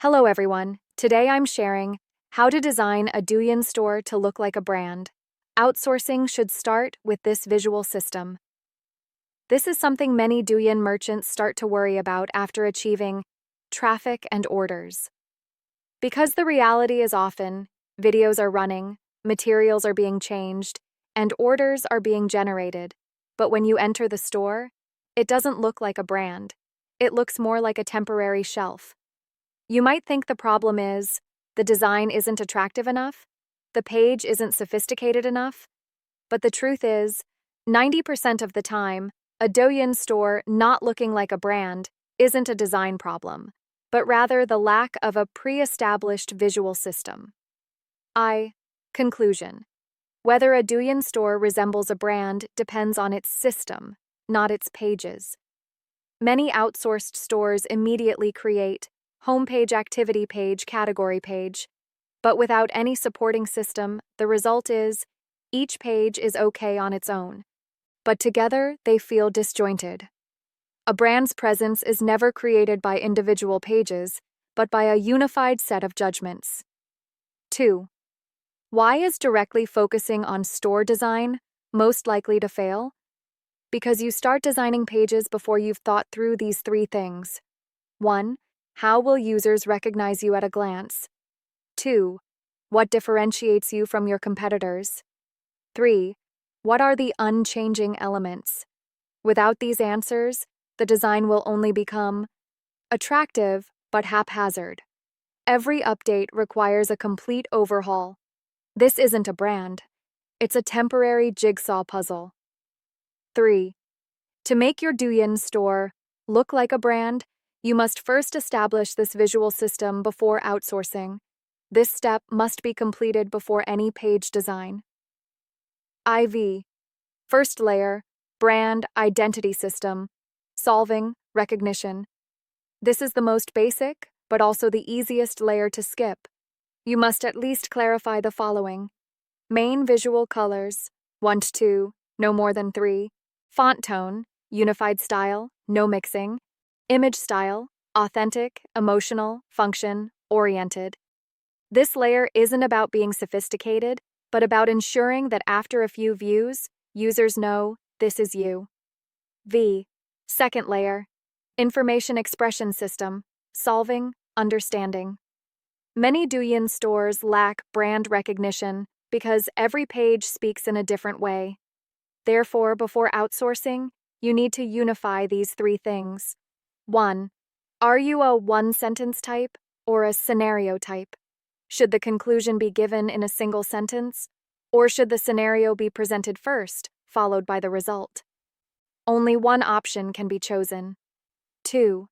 Hello everyone, today I'm sharing how to design a Douyin store to look like a brand. Outsourcing should start with this visual system. This is something many Douyin merchants start to worry about after achieving traffic and orders. Because the reality is often, videos are running, materials are being changed, and orders are being generated. But when you enter the store, it doesn't look like a brand. It looks more like a temporary shelf. You might think the problem is the design isn't attractive enough, the page isn't sophisticated enough, but the truth is, 90% of the time, a Douyin store not looking like a brand isn't a design problem, but rather the lack of a pre-established visual system. Conclusion. Whether a Douyin store resembles a brand depends on its system, not its pages. Many outsourced stores immediately create homepage, activity page, category page, but without any supporting system, the result is each page is okay on its own, but together they feel disjointed. A brand's presence is never created by individual pages, but by a unified set of judgments. 2. Why is directly focusing on store design most likely to fail? Because you start designing pages before you've thought through these three things. 1. How will users recognize you at a glance? 2. What differentiates you from your competitors? 3. What are the unchanging elements? Without these answers, the design will only become attractive but haphazard. Every update requires a complete overhaul. This isn't a brand. It's a temporary jigsaw puzzle. 3. To make your Douyin store look like a brand, you must first establish this visual system before outsourcing. This step must be completed before any page design. First layer, brand identity system, solving, recognition. This is the most basic, but also the easiest layer to skip. You must at least clarify the following. Main visual colors, 1 to 2, no more than 3. Font tone, unified style, no mixing. Image style, authentic, emotional, function, oriented. This layer isn't about being sophisticated, but about ensuring that after a few views, users know this is you. Second layer, information expression system, solving, understanding. Many Douyin stores lack brand recognition because every page speaks in a different way. Therefore, before outsourcing, you need to unify these three things. 1. Are you a one-sentence type or a scenario type? Should the conclusion be given in a single sentence, or should the scenario be presented first, followed by the result? Only one option can be chosen. 2.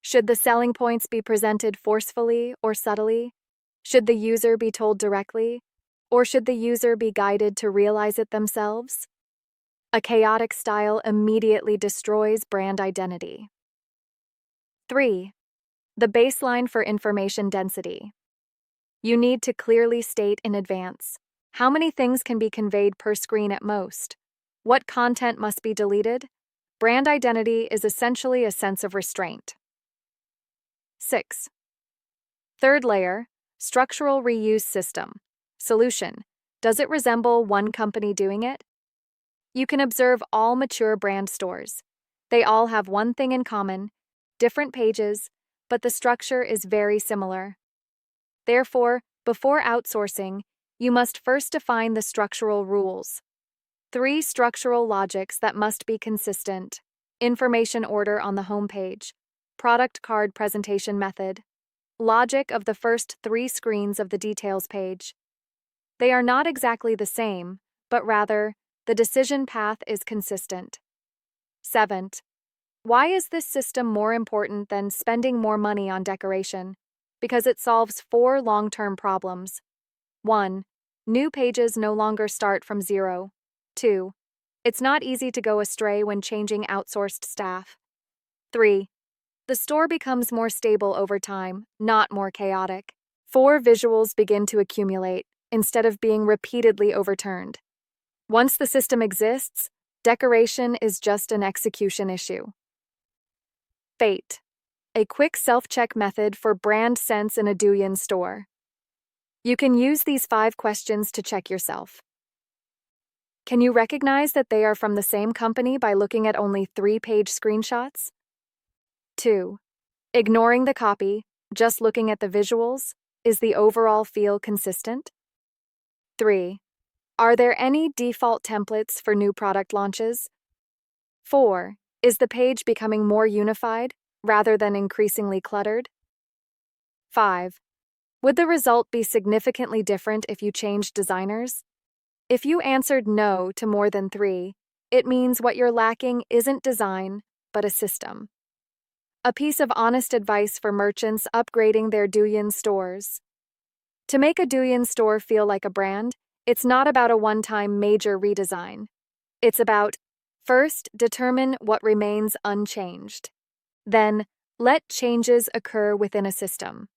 Should the selling points be presented forcefully or subtly? Should the user be told directly, or should the user be guided to realize it themselves? A chaotic style immediately destroys brand identity. 3. The baseline for information density. You need to clearly state in advance how many things can be conveyed per screen at most. What content must be deleted? Brand identity is essentially a sense of restraint. 6. Third layer, structural reuse system. Solution. Does it resemble one company doing it? You can observe all mature brand stores. They all have one thing in common, different pages, but the structure is very similar. Therefore, before outsourcing, you must first define the structural rules. 3 structural logics that must be consistent. Information order on the homepage. Product card presentation method. Logic of the first 3 screens of the details page. They are not exactly the same, but rather, the decision path is consistent. 7. Why is this system more important than spending more money on decoration? Because it solves 4 long-term problems. 1. New pages no longer start from 0. 2. It's not easy to go astray when changing outsourced staff. 3. The store becomes more stable over time, not more chaotic. 4 visuals begin to accumulate, instead of being repeatedly overturned. Once the system exists, decoration is just an execution issue. Fate. a quick self-check method for brand sense in a Douyin store. You can use these 5 questions to check yourself. Can you recognize that they are from the same company by looking at only 3-page screenshots? 2. Ignoring the copy, just looking at the visuals, is the overall feel consistent? 3. Are there any default templates for new product launches? 4. Is the page becoming more unified rather than increasingly cluttered? 5. Would the result be significantly different if you changed designers? If you answered no to more than 3, it means what you're lacking isn't design, but a system. A piece of honest advice for merchants upgrading their Douyin stores. To make a Douyin store feel like a brand, it's not about a one-time major redesign. It's about, first, determine what remains unchanged. Then, let changes occur within a system.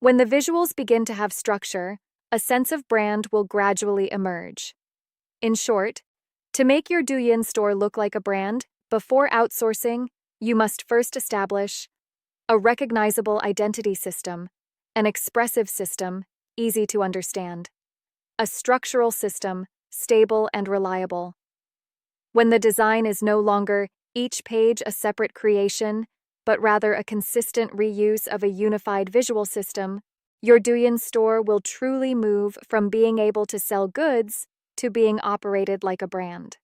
When the visuals begin to have structure, a sense of brand will gradually emerge. In short, to make your Douyin store look like a brand, before outsourcing, you must first establish a recognizable identity system, an expressive system, easy to understand, a structural system, stable and reliable. When the design is no longer each page a separate creation, but rather a consistent reuse of a unified visual system, your Douyin store will truly move from being able to sell goods to being operated like a brand.